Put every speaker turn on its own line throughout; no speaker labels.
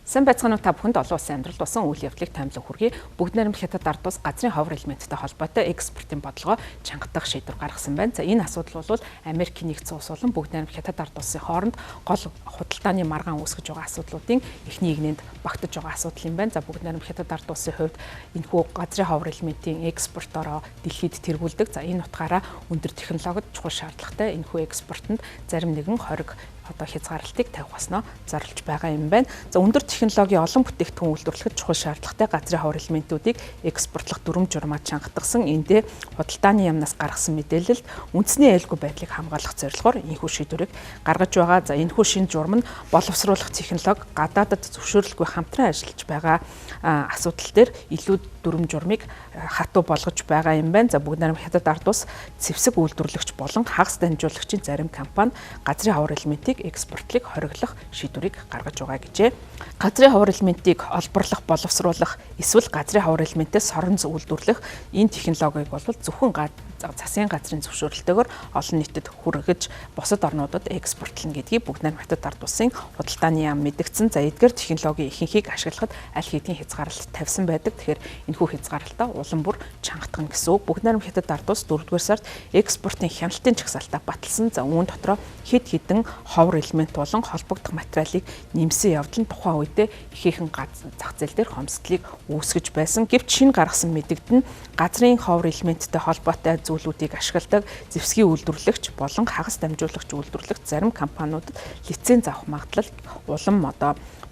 Сайн байцгаана уу та бүхэнд олон улсын амьдралд болсон үйл явдлыг таймлаг хүргэе. Бүгд найрамд хятад ард улс газрын ховор элементтэй холбоотой экспортын бодлогоо чангадах шийдвэр гаргасан байна. За энэ асуудал бол Америкийн нэгдсэн улс болон бүгд найрамд хятад ард улсын хооронд гол худалдааны маргаан үүсгэж байгаа асуудлуудын эхний игнэнд багтаж байгаа асуудал юм байна. За бүгд найрамд хятад ард улсын хувьд энэхүү газрын ховор элементийн экспортороо дэлхийд тэргүүлдэг. За энэ утгаараа өндөр технологид чухал шаардлагатай энэхүү экспортод зарим нэгэн хориг хязгаарлалтыг тавих болсноо зарлж байгаа юм байна. За өндөр технологийн олон бүтээгдэхүүн үйлдвэрлэхэд чухал шаардлагатай газрын ховор элементүүдийг экспортлох дүрм журмаар чангадсан эндээ худалдааны яамнаас гаргасан мэдээлэлд үндэсний аюулгүй байдлыг хамгаалах зорилгоор энэхүү шийдвэрийг гаргаж байгаа. За энэхүү шинэ журам нь боловсруулах технологи гадаадад зөвшөөрлгүй хамтран ажиллаж байгаа асуудал дээр илүү дүрм журмыг хатуу болгож байгаа юм байна. За бүгд найрамд хятад ард улс зэвсэг үйлдвэрлэгч болон хагас дамжуулагчийн зарим компани газрын ховор элементийг экспортлыг хориглох шийдвэрийг гаргаж байгаа гэжээ. Газрын ховор элементийг олборлох, боловсруулах, эсвэл газрын ховор элементээс сорон үйлдвэрлэх энэ технологиг бол зөвхөн засгийн газрын зөвшөөрлөлтөөр олон нийтэд хүргэж бусад орнуудад экспортлно гэдгийг бүгд найрамд хятад ард улсын худалдааны яам мэдгдсэн. За эдгээр технологийн ихэнхийг ашиглахад аль хэдийн хязгаарлалт тавьсан байдаг. Тэгэхээр энэхүү хязгаарлалтаа улам бүр чангадах гэсэн үг. Бүгд найрамд хятад ард улс 4-р сард экспортын хяналтын чагсаалтаа баталсан. За үүн дотроо хэд хэдэн ховор элемент болон холбогдох материалыг нэмсэн явдал нь тухайн үедээ ихээхэн зах зээл дээр хомсдлыг үүсгэж байсан. Гэвч шинэ гаргасан мэдэгдэн газрын ховор элементтэй холбоотой зүйлүүдийг ашигладаг зэвсгийн үйлдвэрлэгч болон хагас дамжуулагч үйлдвэрлэгч зарим компаниудад лиценз авах магадлал улам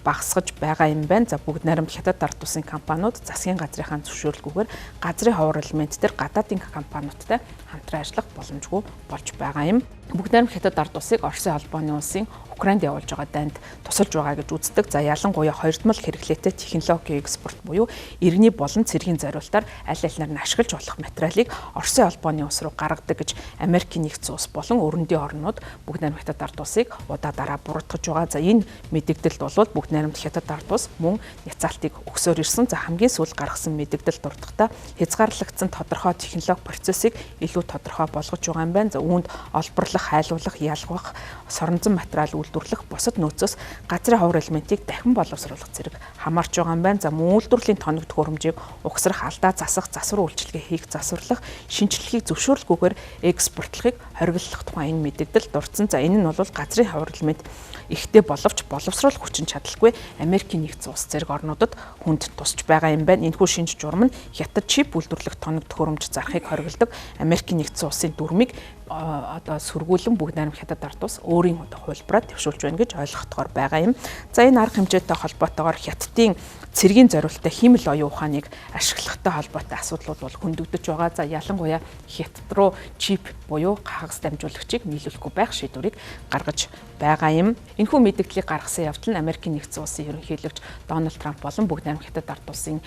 багасгаж байгаа юм байна. За бүгд найрамд хятад ард улсын компаниуд засгийн газрынхаа зөвшөөрлгүйгээр газрын ховор элемент дээр гадаадын компаниудтай хамтран ажиллах боломжгүй болж байгаа юм. Бүгд найрамд хятад ард улсыг Оросын холбооны улсын Украинд явуулж байгаа дайнд тусалж байгаа гэж үздэг. За ялангуяа хоёрдмол хэрэглээтэй технологийн экспорт буюу иргэний болон цэргийн зориулалтаар аль алинаар нь ашиглаж болох материалыг Оросын холбооны улс руу гаргадаг гэж Америкийн нэгдсэн улс болон өрөндийн орнууд бүгд найрамд хятад ард улсыг удаа дараа буруутгаж байгаа. За энэ мэдээлэлд бол бүгд найрамд хятад ард улс мөн няцаалтыг өгсөөр ирсэн. За хамгийн сүүлд гаргасан мэдээлэл дурдахтаа хязгаарлагдсан тодорхой технологи процессыг илүү тодорхой болгож байгаа юм байна. За үүнд олборлох, хайлуулах, ялгах, соронзон материал үйлдвэрлэх бусад нөөцөөс газрын ховор элементийг дахин боловсруулах зэрэг хамаарч байгаа юм байна. За мөн үйлдвэрлэлийн тоног төхөөрөмжийг угсрах, алдаа засах, засвар үйлчилгээ хийх, засварлах, шинжилгээг зөвшөөрлгүйгээр экспортлохыг хориглох тухай энэ мэдээлэл дурдсан. За энэ нь бол газрын ховор элемент ихтэй боловч боловсруулах хүчин чадалгүй Америкийн нэгдсэн улс зэрэг орнуудад хүнд тусч байгаа юм байна. Энэхүү шинж журам нь хятад чип үйлдвэрлэх тоног төхөөрөмж зарахыг хориглодог Америкийн нэгдсэн улсын дүрмийг сөргүүлэн бүгд найрамд хятад ард улс өөрийн хувилбараа төвшүүлж байна гэж ойлгохдоор байгаа юм. За энэ арга хэмжээтэй холбоотойгоор хятадын цэргийн зориулалттай химэл оюун ухааныг ашиглахтай холбоотой асуудлууд бол хөндөгдөж байгаа. За ялангуяа хятад руу чип буюу хагас дамжуулагчийг нийлүүлэхгүй байх шийдвэрийг гаргаж байгаа юм. Энэхүү мэдээллийг гаргасан явдал нь Америкийн нэгдсэн улсын ерөнхийлөгч Дональд Трамп болон бүгд найрамд хятад ард улсын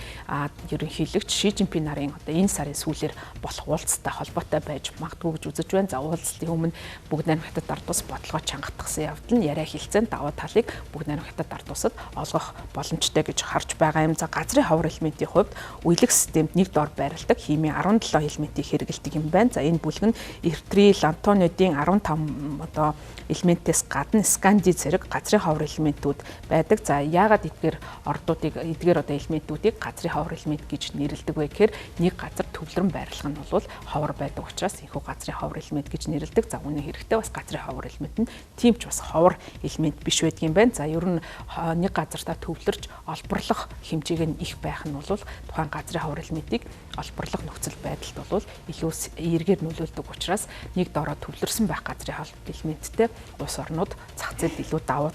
ерөнхийлөгч Ши Жинпин нарын энэ сарын сүүлээр болох уулзалттай холбоотой байж магадгүй гэж үзэж байна. За уулзалтын өмнө бүгд найрамд хятад ард улс бодлогоо чангадсан явдал нь яриа хэлцээнд даваа талыг бүгд найрамд хятад ард улсад олгох боломжтой гэж харж байгаа юм. За газрын ховор элементийн хувьд үеийг системд нэг дор байрладаг химийн 17 элементийг хэрэгэлдэг юм байна. За энэ бүлэг нь эртрил, антонидын 15 элементээс гадна сканди зэрэг газрын ховор элементүүд байдаг. За яагаад эдгээр элементүүдийг газрын ховор элемент гэж нэрлэдэг вэ гэхээр нэг газар төвлөрөн байрлах нь бол ховор байдаг учраас энэхүү газрын ховор элемент гэж нэрлэдэг. За үүний хэрэгтэй бас газрын ховор элемент нь тийм ч бас ховор элемент биш байдаг юм байна. За ер нь нэг газартаа төвлөрж олборлох хэмжээг нь их байх нь бол тухайн газрын ховор элементийг олборлох нөхцөл байдалд бол илүү эргээр нөлөөлдөг учраас нэг дороо төвлөрсөн байх газрын ховор элементтэй улс орнууд зах зээлд илүү давуу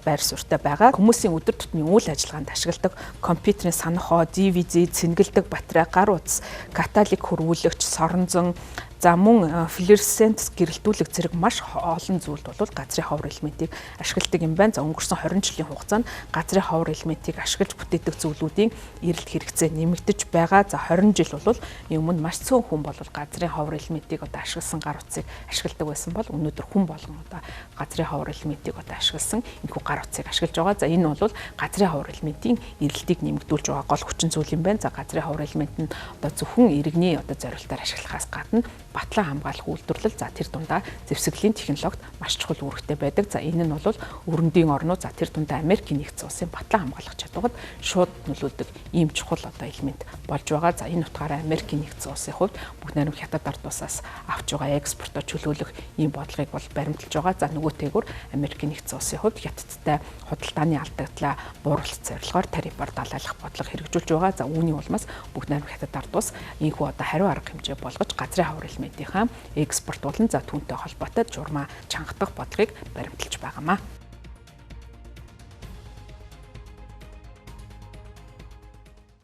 байр суурьтай байгаа. Хүмүүсийн өдөр тутмын үйл ажиллагаанд ашигладаг компьютерийн санах хоо, DVD, цэнгэлдэг батарей, гар утас, каталик хөрвүүлэгч, соронзон, За мөн флуоресцент гэрэлтүүлэг зэрэг маш олон зүйлд бол газрын ховор элементийг ашигладаг юм байна. За өнгөрсөн 20 жилийн хугацаанд газрын ховор элементийг ашиглаж бүтээдэг зүйлүүдийн эрэлт хэрэгцээ нэмэгдэж байгаа. За 20 жил бол өмнө маш цөөн хүн бол газрын ховор элементийг одоо ашигласан гар утсыг ашигладаг байсан бол өнөөдөр хүн болгон одоо газрын ховор элементийг одоо ашигласан энэхүү гар утсыг ашиглаж байгаа. За энэ бол газрын ховор элементийн эрэлтийг нэмэгдүүлж байгаа гол хүчин зүйл юм байна. За газрын ховор элемент нь одоо зөвхөн иргэний одоо зорилтоор ашиглахаас гадна батлан хамгаалах үйлдвэрлэл за тэр дундаа зэвсэглийн технологид маш чухал үүрэгтэй байдаг. За энэ нь бол өрөндийн орнууд за тэр дундаа Америкийн нэгдсэн улсын батлан хамгаалах чадварт шууд нөлөөдөг ийм чухал одоо элемент болж байгаа. За энэ утгаараа Америкийн нэгдсэн улсын хувьд бүх найрам хятад ард улсаас авч байгаа экспортоо чөлөөлөх ийм бодлогыг бол баримталж байгаа. За нөгөөтэйгүр Америкийн нэгдсэн улсын хувьд хятадтай худалдааны алдагдлаа бууруулах зорилгоор тарифаар далайлах бодлого хэрэгжүүлж байгаа. За үүний улмаас бүх найрам хятад ард улс ийхүү одоо хариу арга хэмжээ болгож газрын ховор элементийнхаа экспорт болон за түүнтэй холбоотой журмаа чангадах бодлогыг баримталж байгаамаа.